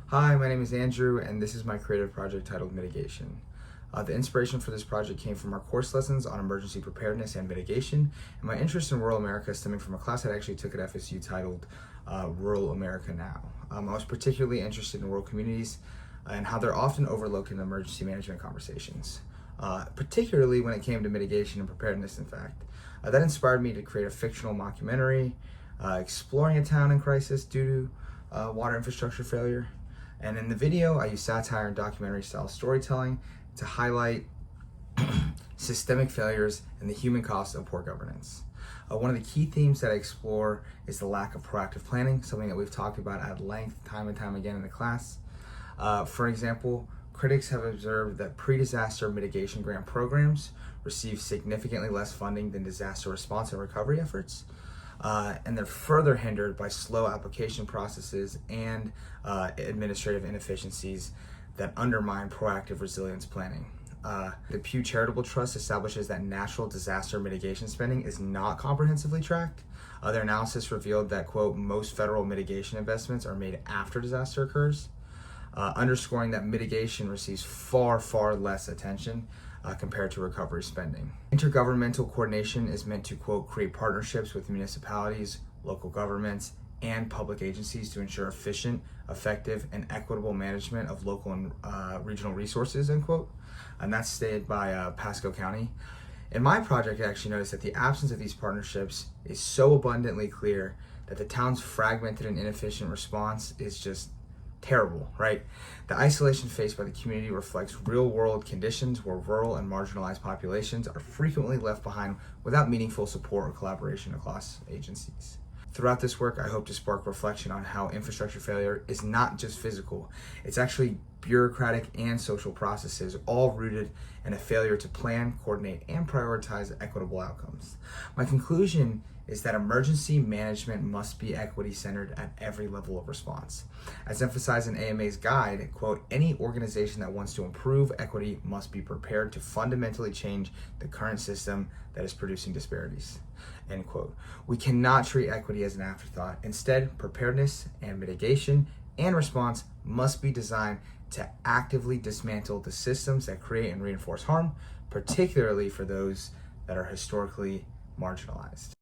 Hi, my name is Andrew, and this is my creative project titled Mitigation. The inspiration for this project came from our course lessons on emergency preparedness and mitigation, and my interest in rural America stemming from a class I actually took at FSU titled Rural America Now. I was particularly interested in rural communities and how they're often overlooked in emergency management conversations, particularly when it came to mitigation and preparedness, in fact. That inspired me to create a fictional mockumentary exploring a town in crisis due to water infrastructure failure. And in the video, I use satire and documentary style storytelling to highlight systemic failures and the human cost of poor governance. One of the key themes that I explore is the lack of proactive planning, something that we've talked about at length time and time again in the class. For example, critics have observed that pre-disaster mitigation grant programs receive significantly less funding than disaster response and recovery efforts. And they're further hindered by slow application processes and administrative inefficiencies that undermine proactive resilience planning. The Pew Charitable Trust establishes that natural disaster mitigation spending is not comprehensively tracked. Their analysis revealed that, quote, most federal mitigation investments are made after disaster occurs, underscoring that mitigation receives far, far less attention compared to recovery spending. Intergovernmental coordination is meant to, quote, create partnerships with municipalities, local governments, and public agencies to ensure efficient, effective, and equitable management of local and regional resources, end quote. And that's stated by Pasco County. In my project, I actually noticed that the absence of these partnerships is so abundantly clear that the town's fragmented and inefficient response is just terrible, right? The isolation faced by the community reflects real-world conditions where rural and marginalized populations are frequently left behind without meaningful support or collaboration across agencies. Throughout this work, I hope to spark reflection on how infrastructure failure is not just physical. It's actually bureaucratic and social processes, all rooted in a failure to plan, coordinate, and prioritize equitable outcomes. My conclusion is that emergency management must be equity-centered at every level of response. As emphasized in AMA's guide, quote, any organization that wants to improve equity must be prepared to fundamentally change the current system that is producing disparities, end quote. We cannot treat equity as an afterthought. Instead, preparedness and mitigation and response must be designed to actively dismantle the systems that create and reinforce harm, particularly for those that are historically marginalized.